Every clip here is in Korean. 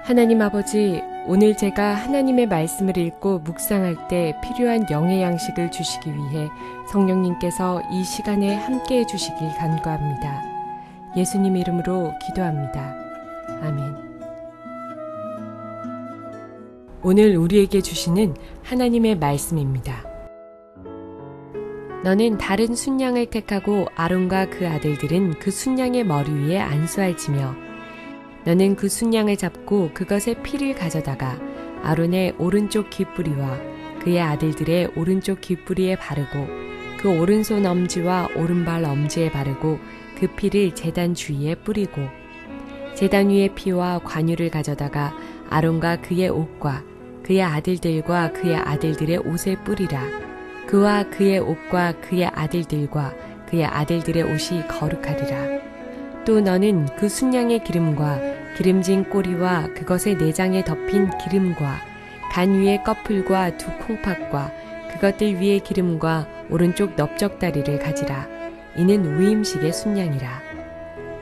하나님 아버지, 오늘 제가 하나님의 말씀을 읽고 묵상할 때 필요한 영의 양식을 주시기 위해 성령님께서 이 시간에 함께해 주시길 간구합니다. 예수님 이름으로 기도합니다. 아멘. 오늘 우리에게 주시는 하나님의 말씀입니다. 너는 다른 순양을 택하고 아론과 그 아들들은 그 순양의 머리 위에 안수할지며 너는 그 순양을 잡고 그것의 피를 가져다가 아론의 오른쪽 귓부리와 그의 아들들의 오른쪽 귓부리에 바르고 그 오른손 엄지와 오른발 엄지에 바르고 그 피를 제단 주위에 뿌리고 제단 위의 피와 관유를 가져다가 아론과 그의 옷과 그의 아들들과 그의 아들들의 옷에 뿌리라. 그와 그의 옷과 그의 아들들과 그의 아들들의 옷이 거룩하리라. 또 너는 그 순양의 기름과 기름진 꼬리와 그것의 내장에 덮인 기름과 간 위의 꺼풀과 두 콩팥과 그것들 위의 기름과 오른쪽 넓적다리를 가지라. 이는 위임식의 순양이라.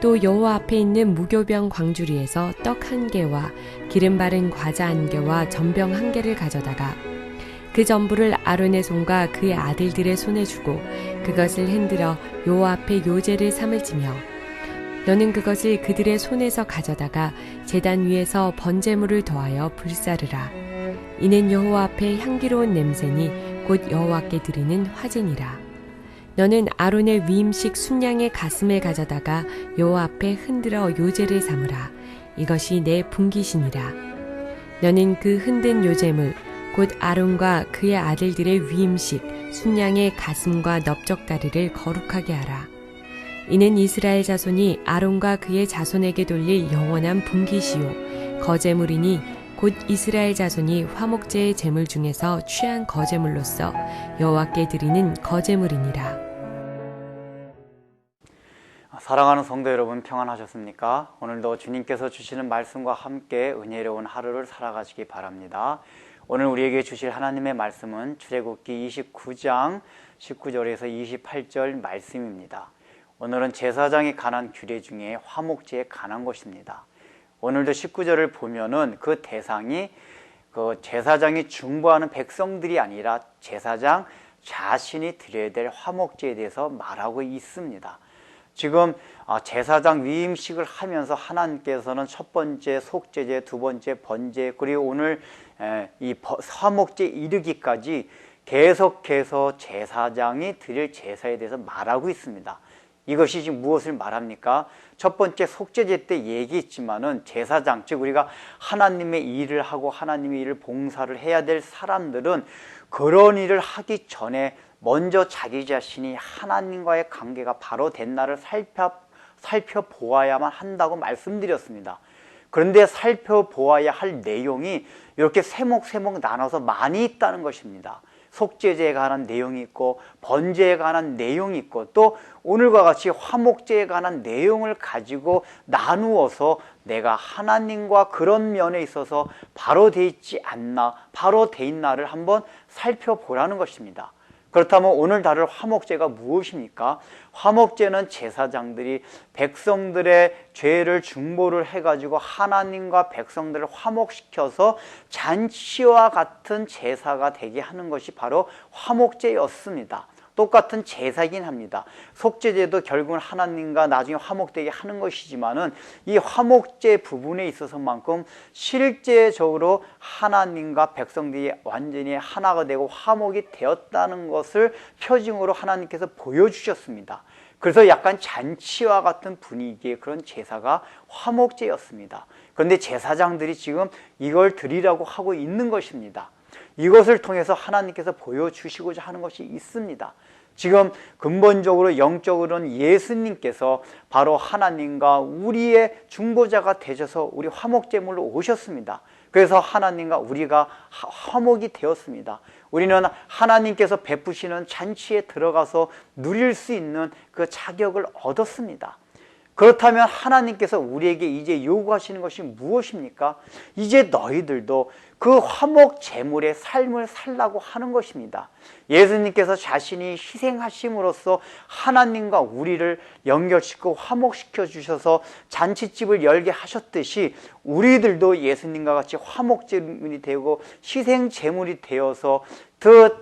또 여호와 앞에 있는 무교병 광주리에서 떡 한 개와 기름 바른 과자 한 개와 전병 한 개를 가져다가 그 전부를 아론의 손과 그의 아들들의 손에 주고 그것을 흔들어 여호와 앞에 요제를 삼을지며 너는 그것을 그들의 손에서 가져다가 제단 위에서 번제물을 더하여 불사르라. 이는 여호와 앞에 향기로운 냄새니 곧 여호와께 드리는 화제니라. 너는 아론의 위임식 순양의 가슴을 가져다가 여호와 앞에 흔들어 요제를 삼으라. 이것이 내 분깃이니라. 너는 그 흔든 요제물 곧 아론과 그의 아들들의 위임식 순양의 가슴과 넓적다리를 거룩하게 하라. 이는 이스라엘 자손이 아론과 그의 자손에게 돌릴 영원한 분깃이요 거제물이니 곧 이스라엘 자손이 화목제의 제물 중에서 취한 거제물로서 여호와께 드리는 거제물이니라. 사랑하는 성도 여러분, 평안하셨습니까? 오늘도 주님께서 주시는 말씀과 함께 은혜로운 하루를 살아가시기 바랍니다. 오늘 우리에게 주실 하나님의 말씀은 출애굽기 29장 19절에서 28절 말씀입니다. 오늘은 제사장이 관한 규례 중에 화목제에 관한 것입니다. 오늘도 19절을 보면은 그 대상이 그 제사장이 중보하는 백성들이 아니라 제사장 자신이 드려야 될 화목제에 대해서 말하고 있습니다. 지금 제사장 위임식을 하면서 하나님께서는 첫 번째 속죄제, 두 번째 번제, 그리고 오늘 이 화목제 이르기까지 계속해서 제사장이 드릴 제사에 대해서 말하고 있습니다. 이것이 지금 무엇을 말합니까? 첫 번째 속죄제 때 얘기했지만은 제사장, 즉 우리가 하나님의 일을 하고 하나님의 일을 봉사를 해야 될 사람들은 그런 일을 하기 전에 먼저 자기 자신이 하나님과의 관계가 바로 된 날을 살펴보아야만 한다고 말씀드렸습니다. 그런데 살펴보아야 할 내용이 이렇게 세목세목 나눠서 많이 있다는 것입니다. 속죄제에 관한 내용이 있고 번제에 관한 내용이 있고 또 오늘과 같이 화목제에 관한 내용을 가지고 나누어서 내가 하나님과 그런 면에 있어서 바로 돼 있지 않나, 바로 돼 있나를 한번 살펴보라는 것입니다. 그렇다면 오늘 다룰 화목제가 무엇입니까? 화목제는 제사장들이 백성들의 죄를 중보를 해가지고 하나님과 백성들을 화목시켜서 잔치와 같은 제사가 되게 하는 것이 바로 화목제였습니다. 똑같은 제사이긴 합니다. 속죄제도 결국은 하나님과 나중에 화목되게 하는 것이지만은 이 화목제 부분에 있어서만큼 실제적으로 하나님과 백성들이 완전히 하나가 되고 화목이 되었다는 것을 표징으로 하나님께서 보여주셨습니다. 그래서 약간 잔치와 같은 분위기의 그런 제사가 화목제였습니다. 그런데 제사장들이 지금 이걸 드리라고 하고 있는 것입니다. 이것을 통해서 하나님께서 보여주시고자 하는 것이 있습니다. 지금 근본적으로 영적으로는 예수님께서 바로 하나님과 우리의 중보자가 되셔서 우리 화목제물로 오셨습니다. 그래서 하나님과 우리가 화목이 되었습니다. 우리는 하나님께서 베푸시는 잔치에 들어가서 누릴 수 있는 그 자격을 얻었습니다. 그렇다면 하나님께서 우리에게 이제 요구하시는 것이 무엇입니까? 이제 너희들도 그 화목 제물의 삶을 살라고 하는 것입니다. 예수님께서 자신이 희생하심으로써 하나님과 우리를 연결시키고 화목시켜 주셔서 잔치집을 열게 하셨듯이 우리들도 예수님과 같이 화목 제물이 되고 희생 제물이 되어서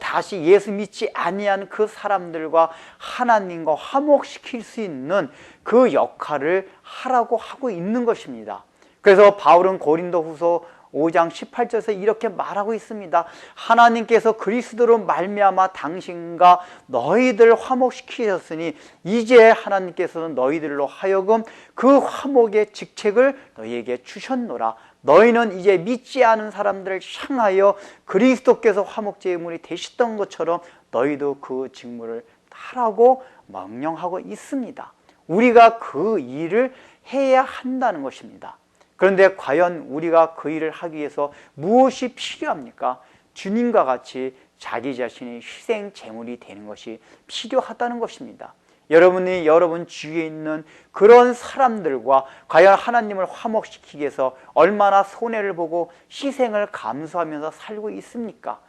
다시 예수 믿지 아니한 그 사람들과 하나님과 화목시킬 수 있는 그 역할을 하라고 하고 있는 것입니다. 그래서 바울은 고린도후서 5장 18절에서 이렇게 말하고 있습니다. 하나님께서 그리스도로 말미암아 당신과 너희들 화목시키셨으니 이제 하나님께서는 너희들로 하여금 그 화목의 직책을 너희에게 주셨노라. 너희는 이제 믿지 않은 사람들을 향하여 그리스도께서 화목 제물이 되셨던 것처럼 너희도 그 직무를 하라고 명령하고 있습니다. 우리가 그 일을 해야 한다는 것입니다. 그런데 과연 우리가 그 일을 하기 위해서 무엇이 필요합니까? 주님과 같이 자기 자신이 희생 제물이 되는 것이 필요하다는 것입니다. 여러분이 여러분 주위에 있는 그런 사람들과 과연 하나님을 화목시키기 위해서 얼마나 손해를 보고 희생을 감수하면서 살고 있습니까?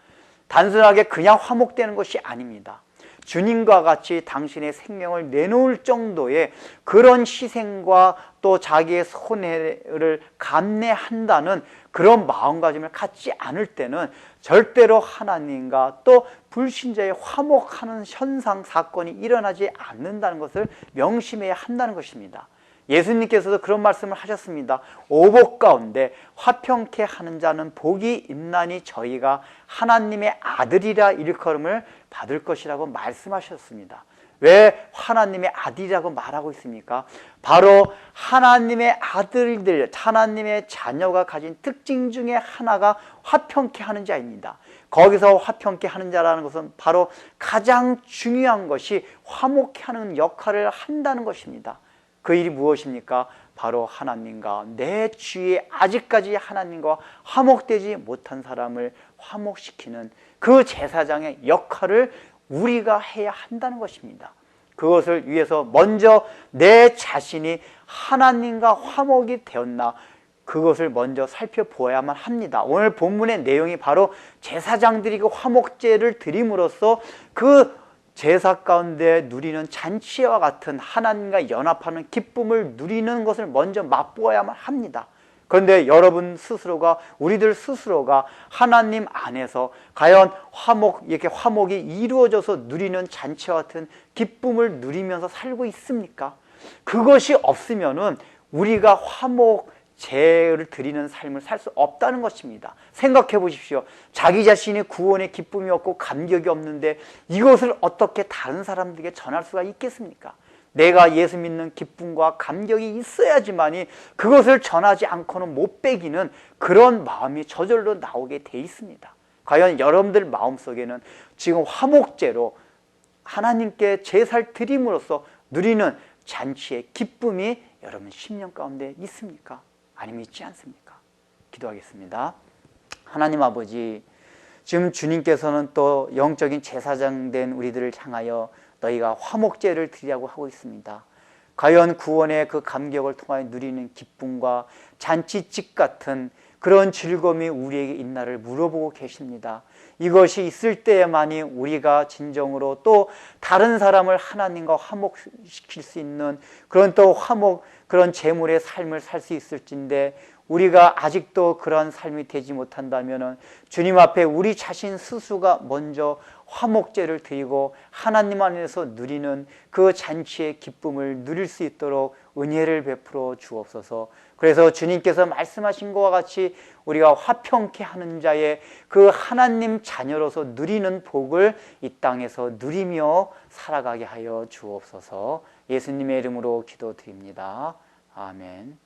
단순하게 그냥 화목되는 것이 아닙니다. 주님과 같이 당신의 생명을 내놓을 정도의 그런 희생과 또 자기의 손해를 감내한다는 그런 마음가짐을 갖지 않을 때는 절대로 하나님과 또 불신자의 화목하는 현상, 사건이 일어나지 않는다는 것을 명심해야 한다는 것입니다. 예수님께서도 그런 말씀을 하셨습니다. 오복 가운데 화평케 하는 자는 복이 있나니 저희가 하나님의 아들이라 일컬음을 받을 것이라고 말씀하셨습니다. 왜 하나님의 아들이라고 말하고 있습니까? 바로 하나님의 아들들, 하나님의 자녀가 가진 특징 중에 하나가 화평케 하는 자입니다. 거기서 화평케 하는 자라는 것은 바로 가장 중요한 것이 화목케 하는 역할을 한다는 것입니다. 그 일이 무엇입니까? 바로 하나님과 내 주위에 아직까지 하나님과 화목되지 못한 사람을 화목시키는 그 제사장의 역할을 우리가 해야 한다는 것입니다. 그것을 위해서 먼저 내 자신이 하나님과 화목이 되었나 그것을 먼저 살펴보아야만 합니다. 오늘 본문의 내용이 바로 제사장들이 그 화목제를 드림으로써 그 제사 가운데 누리는 잔치와 같은 하나님과 연합하는 기쁨을 누리는 것을 먼저 맛보아야만 합니다. 그런데 여러분 스스로가, 우리들 스스로가 하나님 안에서 과연 이렇게 화목이 이루어져서 누리는 잔치와 같은 기쁨을 누리면서 살고 있습니까? 그것이 없으면은 우리가 제를 드리는 삶을 살 수 없다는 것입니다. 생각해 보십시오. 자기 자신이 구원의 기쁨이 없고 감격이 없는데 이것을 어떻게 다른 사람들에게 전할 수가 있겠습니까? 내가 예수 믿는 기쁨과 감격이 있어야지만이 그것을 전하지 않고는 못 빼기는 그런 마음이 저절로 나오게 돼 있습니다. 과연 여러분들 마음속에는 지금 화목제로 하나님께 제사를 드림으로써 누리는 잔치의 기쁨이 여러분 심령 가운데 있습니까? 아니면 있지 않습니까? 기도하겠습니다. 하나님 아버지, 지금 주님께서는 또 영적인 제사장 된 우리들을 향하여 너희가 화목제를 드리라고 하고 있습니다. 과연 구원의 그 감격을 통하여 누리는 기쁨과 잔치집 같은 그런 즐거움이 우리에게 있나를 물어보고 계십니다. 이것이 있을 때에만이 우리가 진정으로 또 다른 사람을 하나님과 화목시킬 수 있는 그런 또 그런 제물의 삶을 살 수 있을진데 우리가 아직도 그런 삶이 되지 못한다면 주님 앞에 우리 자신 스스로가 먼저 화목제를 드리고 하나님 안에서 누리는 그 잔치의 기쁨을 누릴 수 있도록 은혜를 베풀어 주옵소서. 그래서 주님께서 말씀하신 것과 같이 우리가 화평케 하는 자의 그 하나님 자녀로서 누리는 복을 이 땅에서 누리며 살아가게 하여 주옵소서. 예수님의 이름으로 기도드립니다. 아멘.